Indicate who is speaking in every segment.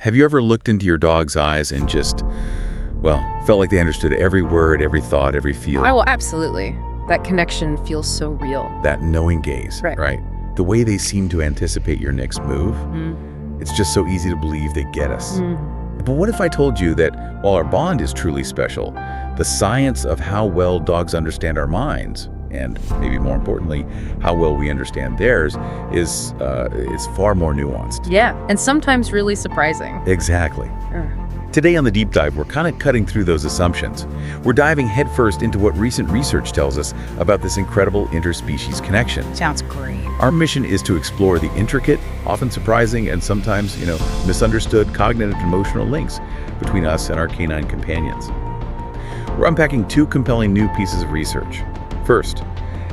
Speaker 1: Have you ever looked into your dog's eyes and just, well, felt like they understood every word, every thought, every feel?
Speaker 2: Oh, well, absolutely. That connection feels so real.
Speaker 1: That knowing gaze,
Speaker 2: Right.
Speaker 1: The way they seem to anticipate your next move. It's just so easy to believe they get us. But what if I told you that while our bond is truly special, the science of how well dogs understand our minds, and maybe more importantly, how well we understand theirs, is far more nuanced.
Speaker 2: Yeah, and sometimes really surprising.
Speaker 1: Exactly. Today on The Deep Dive, we're kind of cutting through those assumptions. We're diving headfirst into what recent research tells us about this incredible interspecies connection.
Speaker 3: Sounds great.
Speaker 1: Our mission is to explore the intricate, often surprising, and sometimes, misunderstood cognitive and emotional links between us and our canine companions. We're unpacking two compelling new pieces of research. First,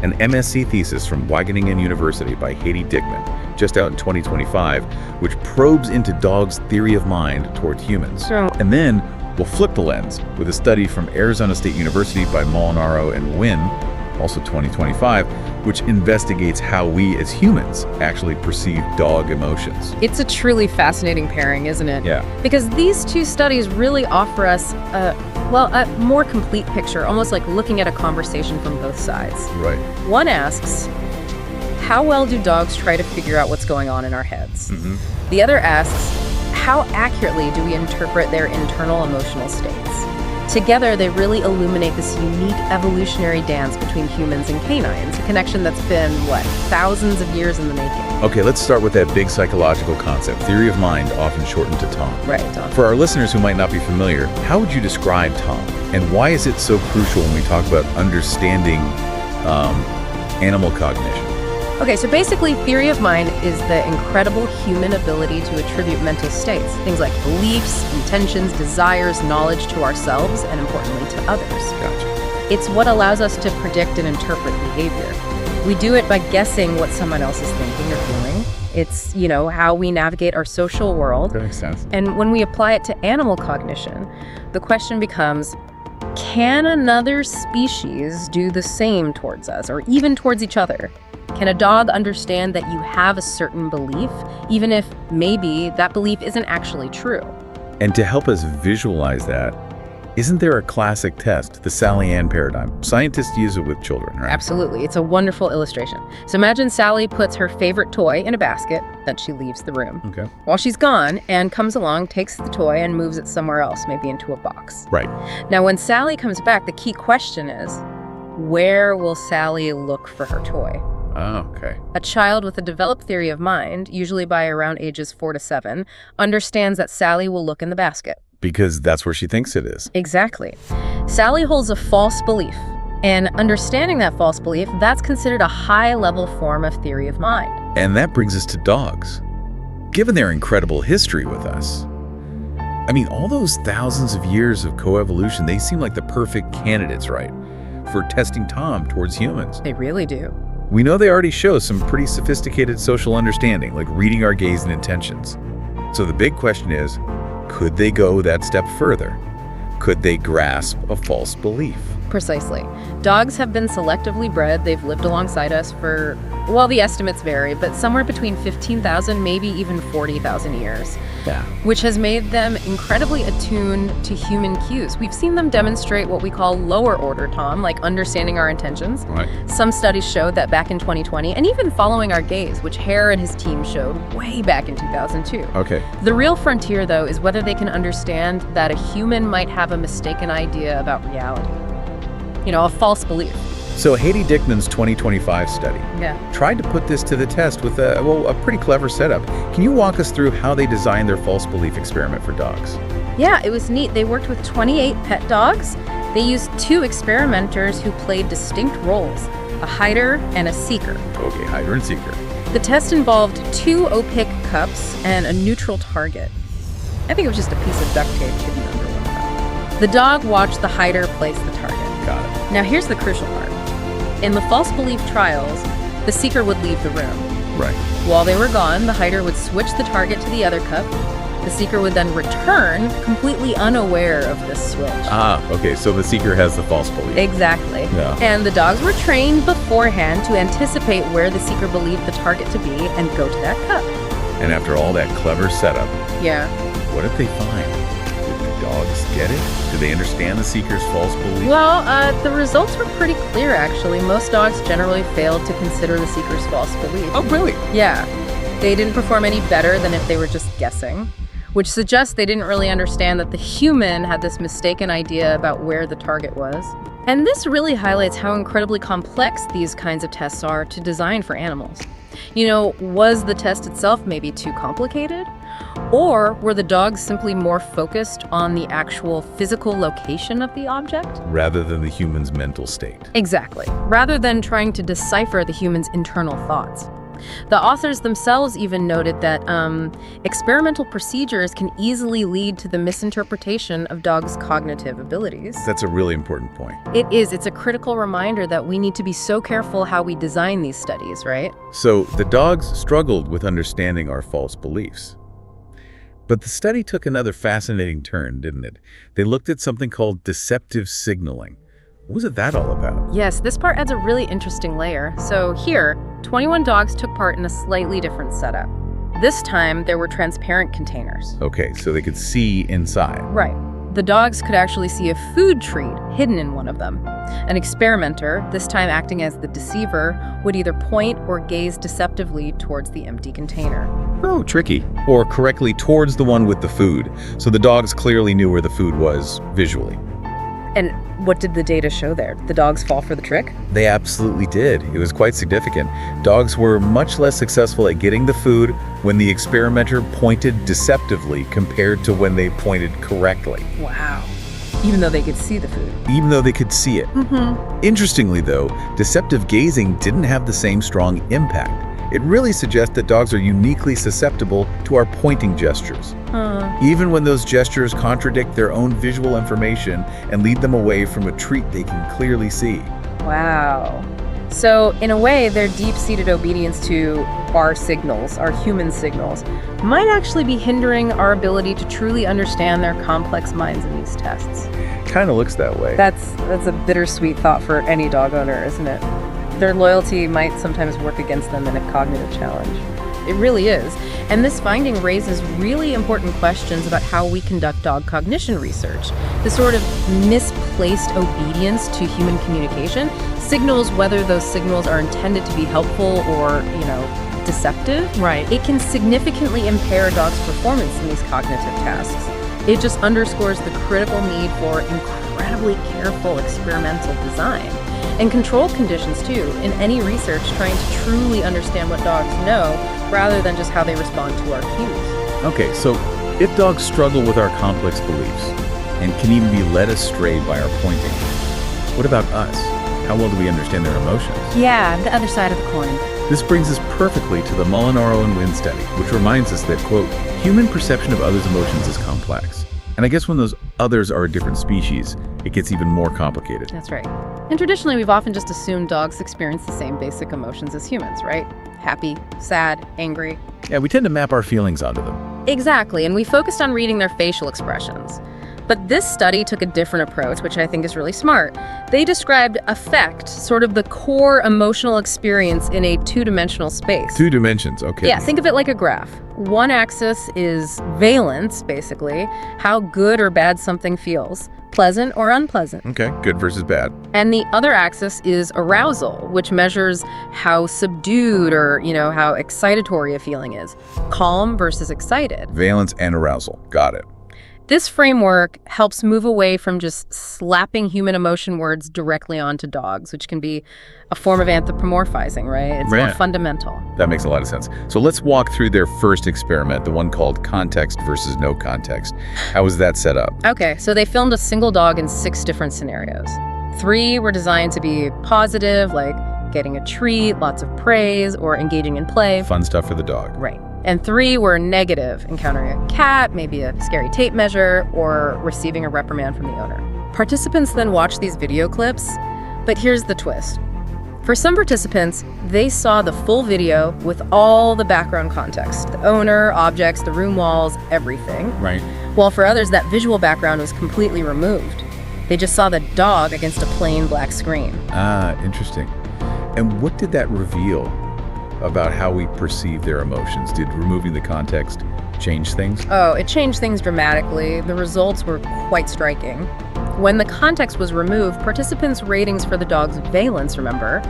Speaker 1: an MSc thesis from Wageningen University by Heidi Dickman, just out in 2025, which probes into dogs' theory of mind toward humans. And then we'll flip the lens with a study from Arizona State University by Molinaro and Wynn, also 2025, which investigates how we as humans actually perceive dog emotions.
Speaker 2: It's a truly fascinating pairing, isn't it?
Speaker 1: Yeah.
Speaker 2: Because these two studies really offer us a more complete picture, almost like looking at a conversation from both sides.
Speaker 1: Right.
Speaker 2: One asks, how well do dogs try to figure out what's going on in our heads? The other asks, how accurately do we interpret their internal emotional states? Together, they really illuminate this unique evolutionary dance between humans and canines, a connection that's been, thousands of years in the making.
Speaker 1: Okay, let's start with that big psychological concept, theory of mind, often shortened to TOM.
Speaker 2: Right, Tom.
Speaker 1: For our listeners who might not be familiar, how would you describe TOM? And why is it so crucial when we talk about understanding animal cognition?
Speaker 2: Okay, so basically, theory of mind is the incredible human ability to attribute mental states, things like beliefs, intentions, desires, knowledge to ourselves, and importantly to others.
Speaker 1: Gotcha.
Speaker 2: It's what allows us to predict and interpret behavior. We do it by guessing what someone else is thinking or feeling. It's, how we navigate our social world.
Speaker 1: That makes sense.
Speaker 2: And when we apply it to animal cognition, the question becomes, can another species do the same towards us, or even towards each other? Can a dog understand that you have a certain belief, even if maybe that belief isn't actually true?
Speaker 1: And to help us visualize that, isn't there a classic test, the Sally Ann paradigm? Scientists use it with children, right?
Speaker 2: Absolutely. It's a wonderful illustration. So imagine Sally puts her favorite toy in a basket, then she leaves the room.
Speaker 1: Okay.
Speaker 2: While she's gone, Anne comes along, takes the toy, and moves it somewhere else, maybe into a box.
Speaker 1: Right.
Speaker 2: Now, when Sally comes back, the key question is, where will Sally look for her toy?
Speaker 1: Oh, okay.
Speaker 2: A child with a developed theory of mind, usually by around ages 4 to 7, understands that Sally will look in the basket.
Speaker 1: Because that's where she thinks it is.
Speaker 2: Exactly. Sally holds a false belief, and understanding that false belief, that's considered a high-level form of theory of mind.
Speaker 1: And that brings us to dogs. Given their incredible history with us, all those thousands of years of coevolution, they seem like the perfect candidates, right, for testing Tom towards humans.
Speaker 2: They really do.
Speaker 1: We know they already show some pretty sophisticated social understanding, like reading our gaze and intentions. So the big question is, could they go that step further? Could they grasp a false belief?
Speaker 2: Precisely. Dogs have been selectively bred. They've lived alongside us for, the estimates vary, but somewhere between 15,000, maybe even 40,000 years.
Speaker 1: Yeah.
Speaker 2: Which has made them incredibly attuned to human cues. We've seen them demonstrate what we call lower order, Tom, like understanding our intentions.
Speaker 1: Right.
Speaker 2: Some studies showed that back in 2020, and even following our gaze, which Hare and his team showed way back in 2002.
Speaker 1: Okay.
Speaker 2: The real frontier, though, is whether they can understand that a human might have a mistaken idea about reality. A false belief.
Speaker 1: So Heidi Dickman's 2025 study
Speaker 2: Yeah.
Speaker 1: tried to put this to the test with a pretty clever setup. Can you walk us through how they designed their false belief experiment for dogs?
Speaker 2: Yeah, it was neat. They worked with 28 pet dogs. They used 2 experimenters who played distinct roles, a hider and a seeker.
Speaker 1: Okay, hider and seeker.
Speaker 2: The test involved 2 opaque cups and a neutral target. I think it was just a piece of duct tape hidden under one cup. The dog watched the hider place the target.
Speaker 1: Got it.
Speaker 2: Now here's the crucial part. In the false belief trials, the seeker would leave the room.
Speaker 1: Right.
Speaker 2: While they were gone, the hider would switch the target to the other cup. The seeker would then return, completely unaware of this switch.
Speaker 1: Okay, so the seeker has the false belief.
Speaker 2: Exactly.
Speaker 1: Yeah.
Speaker 2: And the dogs were trained beforehand to anticipate where the seeker believed the target to be and go to that cup.
Speaker 1: And after all that clever setup,
Speaker 2: Yeah.
Speaker 1: What did they find? Did the dogs get it? Do they understand the seeker's false belief?
Speaker 2: Well, the results were pretty clear, actually. Most dogs generally failed to consider the seeker's false belief.
Speaker 1: Oh, really?
Speaker 2: Yeah. They didn't perform any better than if they were just guessing, which suggests they didn't really understand that the human had this mistaken idea about where the target was. And this really highlights how incredibly complex these kinds of tests are to design for animals. Was the test itself maybe too complicated? Or were the dogs simply more focused on the actual physical location of the object?
Speaker 1: Rather than the human's mental state.
Speaker 2: Exactly. Rather than trying to decipher the human's internal thoughts. The authors themselves even noted that experimental procedures can easily lead to the misinterpretation of dogs' cognitive abilities.
Speaker 1: That's a really important point.
Speaker 2: It is. It's a critical reminder that we need to be so careful how we design these studies, right?
Speaker 1: So the dogs struggled with understanding our false beliefs. But the study took another fascinating turn, didn't it? They looked at something called deceptive signaling. What was that all about?
Speaker 2: Yes, this part adds a really interesting layer. So here, 21 dogs took part in a slightly different setup. This time, there were transparent containers.
Speaker 1: Okay, so they could see inside.
Speaker 2: Right. The dogs could actually see a food treat hidden in one of them. An experimenter, this time acting as the deceiver, would either point or gaze deceptively towards the empty container.
Speaker 1: Oh, tricky. Or correctly towards the one with the food, so the dogs clearly knew where the food was visually.
Speaker 2: And what did the data show there? Did the dogs fall for the trick?
Speaker 1: They absolutely did. It was quite significant. Dogs were much less successful at getting the food when the experimenter pointed deceptively compared to when they pointed correctly.
Speaker 2: Wow. Even though they could see the food.
Speaker 1: Even though they could see it. Interestingly, though, deceptive gazing didn't have the same strong impact. It really suggests that dogs are uniquely susceptible to our pointing gestures. Even when those gestures contradict their own visual information and lead them away from a treat they can clearly see.
Speaker 2: Wow. So, in a way, their deep-seated obedience to our signals, our human signals, might actually be hindering our ability to truly understand their complex minds in these tests.
Speaker 1: Kind of looks that way.
Speaker 2: That's a bittersweet thought for any dog owner, isn't it? Their loyalty might sometimes work against them in a cognitive challenge. It really is. And this finding raises really important questions about how we conduct dog cognition research. The sort of misplaced obedience to human communication signals whether those signals are intended to be helpful or, deceptive. Right. It can significantly impair a dog's performance in these cognitive tasks. It just underscores the critical need for incredibly careful experimental design. And controlled conditions, too, in any research trying to truly understand what dogs know rather than just how they respond to our cues.
Speaker 1: Okay, so if dogs struggle with our complex beliefs and can even be led astray by our pointing, what about us? How well do we understand their emotions?
Speaker 2: Yeah, the other side of the coin.
Speaker 1: This brings us perfectly to the Molinaro and Wynn study, which reminds us that, quote, human perception of others' emotions is complex. And I guess when those others are a different species, it gets even more complicated.
Speaker 2: That's right. And traditionally, we've often just assumed dogs experience the same basic emotions as humans, right? Happy, sad, angry.
Speaker 1: Yeah, we tend to map our feelings onto them.
Speaker 2: Exactly, and we focused on reading their facial expressions. But this study took a different approach, which I think is really smart. They described affect, sort of the core emotional experience in a two-dimensional space.
Speaker 1: 2 dimensions, okay.
Speaker 2: Yeah, think of it like a graph. One axis is valence, basically, how good or bad something feels, pleasant or unpleasant.
Speaker 1: Okay, good versus bad.
Speaker 2: And the other axis is arousal, which measures how subdued or, how excitatory a feeling is, calm versus excited.
Speaker 1: Valence and arousal, got it.
Speaker 2: This framework helps move away from just slapping human emotion words directly onto dogs, which can be a form of anthropomorphizing, right? It's more fundamental.
Speaker 1: That makes a lot of sense. So let's walk through their first experiment, the one called context versus no context. How was that set up?
Speaker 2: Okay, so they filmed a single dog in 6 different scenarios. 3 were designed to be positive, like getting a treat, lots of praise, or engaging in play.
Speaker 1: Fun stuff for the dog.
Speaker 2: Right. And 3 were negative, encountering a cat, maybe a scary tape measure, or receiving a reprimand from the owner. Participants then watched these video clips, but here's the twist. For some participants, they saw the full video with all the background context, the owner, objects, the room walls, everything.
Speaker 1: Right.
Speaker 2: While for others, that visual background was completely removed. They just saw the dog against a plain black screen.
Speaker 1: Ah, interesting. And what did that reveal about how we perceive their emotions? Did removing the context change things?
Speaker 2: Oh, it changed things dramatically. The results were quite striking. When the context was removed, participants' ratings for the dog's valence, remember,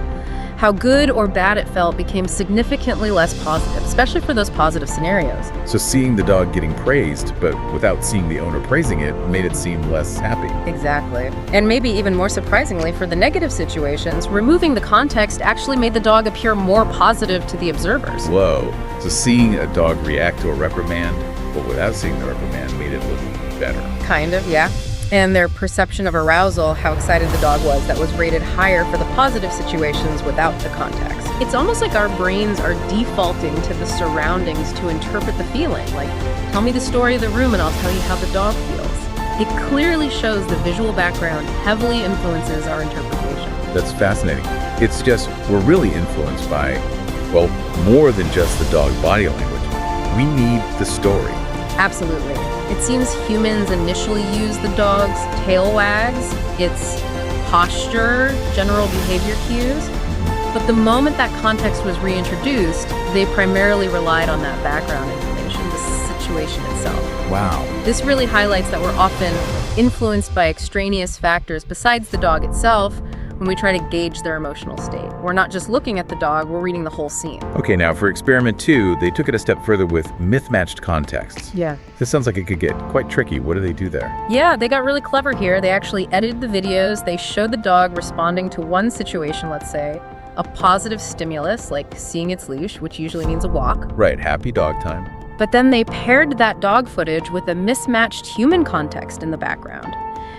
Speaker 2: how good or bad it felt became significantly less positive, especially for those positive scenarios.
Speaker 1: So seeing the dog getting praised, but without seeing the owner praising it, made it seem less happy.
Speaker 2: Exactly. And maybe even more surprisingly, for the negative situations, removing the context actually made the dog appear more positive to the observers.
Speaker 1: Whoa. So seeing a dog react to a reprimand, but without seeing the reprimand, made it look better.
Speaker 2: Kind of, yeah. And their perception of arousal, how excited the dog was, that was rated higher for the positive situations without the context. It's almost like our brains are defaulting to the surroundings to interpret the feeling. Like, tell me the story of the room and I'll tell you how the dog feels. It clearly shows the visual background heavily influences our interpretation.
Speaker 1: That's fascinating. It's just, we're really influenced by, well, more than just the dog body language. We need the story.
Speaker 2: Absolutely. It seems humans initially use the dog's tail wags, its posture, general behavior cues. But the moment that context was reintroduced, they primarily relied on that background information, the situation itself.
Speaker 1: Wow.
Speaker 2: This really highlights that we're often influenced by extraneous factors besides the dog itself when we try to gauge their emotional state. We're not just looking at the dog, we're reading the whole scene.
Speaker 1: Okay, now for experiment 2, they took it a step further with myth-matched contexts.
Speaker 2: Yeah.
Speaker 1: This sounds like it could get quite tricky. What do they do there?
Speaker 2: Yeah, they got really clever here. They actually edited the videos. They showed the dog responding to one situation, let's say, a positive stimulus, like seeing its leash, which usually means a walk.
Speaker 1: Right, happy dog time.
Speaker 2: But then they paired that dog footage with a mismatched human context in the background.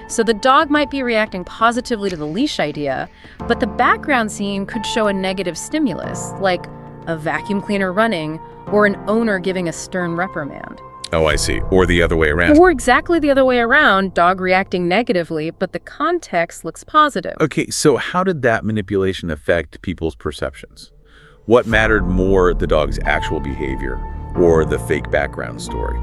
Speaker 2: So the dog might be reacting positively to the leash idea, but the background scene could show a negative stimulus, like a vacuum cleaner running or an owner giving a stern reprimand.
Speaker 1: Oh, I see. Or the other way around.
Speaker 2: Or exactly the other way around, dog reacting negatively, but the context looks positive.
Speaker 1: Okay, so how did that manipulation affect people's perceptions? What mattered more, the dog's actual behavior or the fake background story?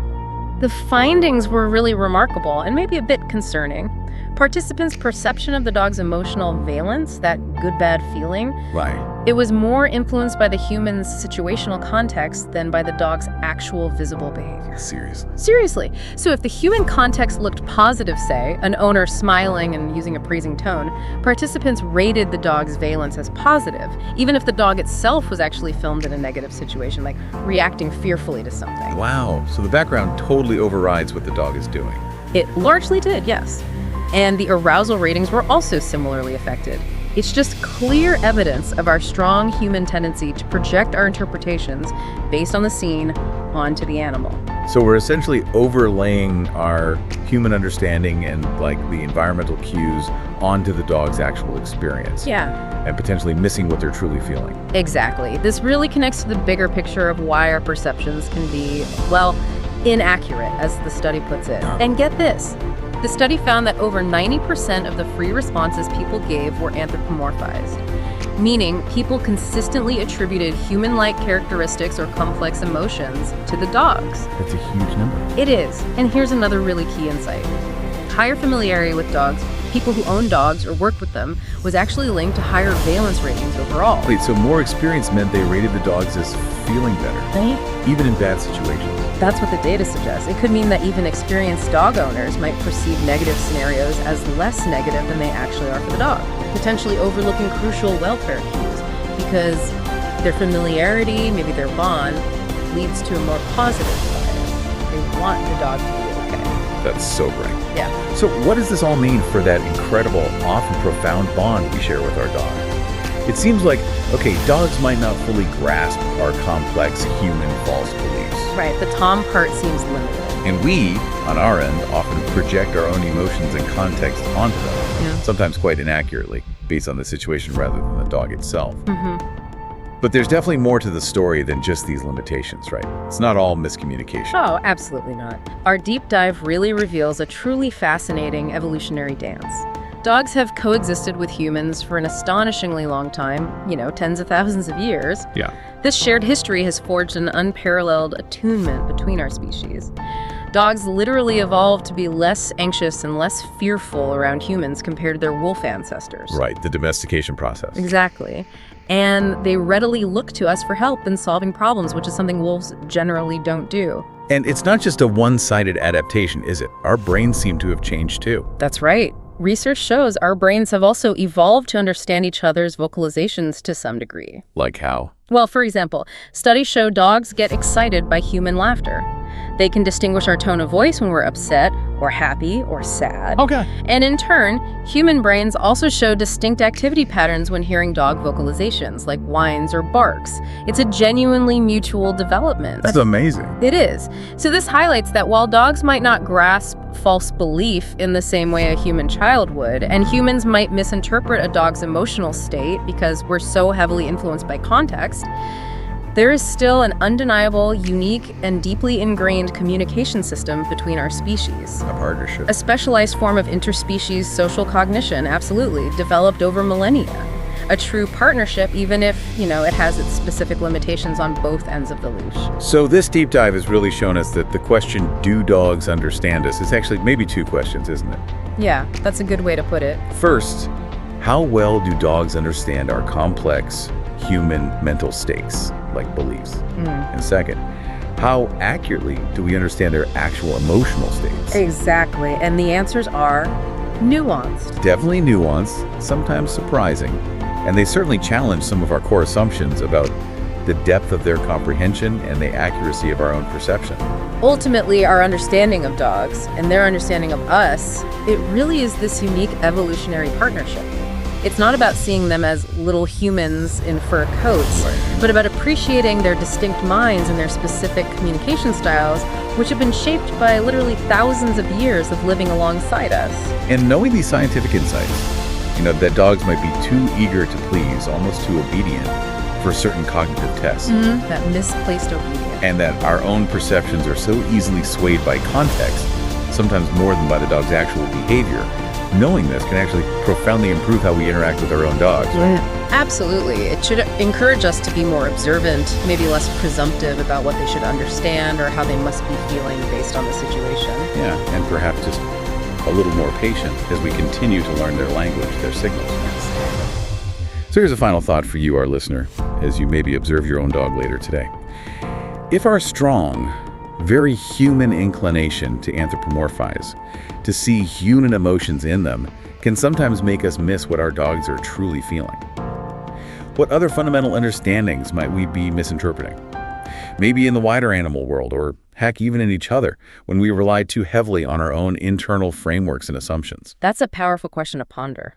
Speaker 2: The findings were really remarkable and maybe a bit concerning. Participants' perception of the dog's emotional valence, that good-bad feeling,
Speaker 1: Right.
Speaker 2: it was more influenced by the human's situational context than by the dog's actual visible behavior.
Speaker 1: Seriously.
Speaker 2: Seriously. So if the human context looked positive, say, an owner smiling and using a praising tone, participants rated the dog's valence as positive, even if the dog itself was actually filmed in a negative situation, like reacting fearfully to something.
Speaker 1: Wow. So the background totally overrides what the dog is doing.
Speaker 2: It largely did, yes. And the arousal ratings were also similarly affected. It's just clear evidence of our strong human tendency to project our interpretations based on the scene onto the animal.
Speaker 1: So we're essentially overlaying our human understanding and like the environmental cues onto the dog's actual experience.
Speaker 2: Yeah.
Speaker 1: And potentially missing what they're truly feeling.
Speaker 2: Exactly. This really connects to the bigger picture of why our perceptions can be, well, inaccurate, as the study puts it. And get this. The study found that over 90% of the free responses people gave were anthropomorphized, meaning people consistently attributed human-like characteristics or complex emotions to the dogs.
Speaker 1: That's a huge number.
Speaker 2: It is. And here's another really key insight. Higher familiarity with dogs, people who own dogs or worked with them, was actually linked to higher valence ratings overall.
Speaker 1: Wait, so more experience meant they rated the dogs as feeling better,
Speaker 2: Right?
Speaker 1: even in bad situations.
Speaker 2: That's what the data suggests. It could mean that even experienced dog owners might perceive negative scenarios as less negative than they actually are for the dog, potentially overlooking crucial welfare cues because their familiarity, maybe their bond, leads to a more positive bias. They want the dog to be okay.
Speaker 1: That's sobering.
Speaker 2: Yeah.
Speaker 1: So what does this all mean for that incredible, often profound bond we share with our dog? It seems like, okay, dogs might not fully grasp our complex human false beliefs.
Speaker 2: Right, the Tom part seems limited.
Speaker 1: And we, on our end, often project our own emotions and context onto them,
Speaker 2: Yeah.
Speaker 1: sometimes quite inaccurately, based on the situation rather than the dog itself.
Speaker 2: Mm-hmm.
Speaker 1: But there's definitely more to the story than just these limitations, right? It's not all miscommunication.
Speaker 2: Oh, absolutely not. Our deep dive really reveals a truly fascinating evolutionary dance. Dogs have coexisted with humans for an astonishingly long time, tens of thousands of years.
Speaker 1: Yeah.
Speaker 2: This shared history has forged an unparalleled attunement between our species. Dogs literally evolved to be less anxious and less fearful around humans compared to their wolf ancestors.
Speaker 1: Right, the domestication process.
Speaker 2: Exactly. And they readily look to us for help in solving problems, which is something wolves generally don't do.
Speaker 1: And it's not just a one-sided adaptation, is it? Our brains seem to have changed too.
Speaker 2: That's right. Research shows our brains have also evolved to understand each other's vocalizations to some degree.
Speaker 1: Like how?
Speaker 2: Well, for example, studies show dogs get excited by human laughter. They can distinguish our tone of voice when we're upset or happy or sad.
Speaker 1: Okay.
Speaker 2: And in turn, human brains also show distinct activity patterns when hearing dog vocalizations, like whines or barks. It's a genuinely mutual development.
Speaker 1: That's amazing.
Speaker 2: It is. So this highlights that while dogs might not grasp false belief in the same way a human child would, and humans might misinterpret a dog's emotional state because we're so heavily influenced by context, there is still an undeniable, unique, and deeply ingrained communication system between our species.
Speaker 1: A partnership.
Speaker 2: A specialized form of interspecies social cognition, absolutely, developed over millennia. A true partnership, even if, it has its specific limitations on both ends of the leash.
Speaker 1: So this deep dive has really shown us that the question, do dogs understand us, is actually maybe two questions, isn't it?
Speaker 2: Yeah, that's a good way to put it.
Speaker 1: First, how well do dogs understand our complex human mental states, like beliefs? And second, how accurately do we understand their actual emotional states?
Speaker 2: Exactly, and the answers are nuanced.
Speaker 1: Definitely nuanced, sometimes surprising, and they certainly challenge some of our core assumptions about the depth of their comprehension and the accuracy of our own perception.
Speaker 2: Ultimately, our understanding of dogs and their understanding of us, it really is this unique evolutionary partnership. It's not about seeing them as little humans in fur coats, but about appreciating their distinct minds and their specific communication styles, which have been shaped by literally thousands of years of living alongside us.
Speaker 1: And knowing these scientific insights, that dogs might be too eager to please, almost too obedient for certain cognitive tests.
Speaker 2: That misplaced obedience.
Speaker 1: And that our own perceptions are so easily swayed by context, sometimes more than by the dog's actual behavior. Knowing this can actually profoundly improve how we interact with our own dogs.
Speaker 2: Absolutely. It should encourage us to be more observant, maybe less presumptive about what they should understand or how they must be feeling based on the situation.
Speaker 1: Yeah, and perhaps just a little more patient as we continue to learn their language, their signals. So here's a final thought for you, our listener, as you maybe observe your own dog later today. If our strong, very human inclination to anthropomorphize, to see human emotions in them, can sometimes make us miss what our dogs are truly feeling. What other fundamental understandings might we be misinterpreting? Maybe in the wider animal world, or heck, even in each other, when we rely too heavily on our own internal frameworks and assumptions.
Speaker 2: That's a powerful question to ponder.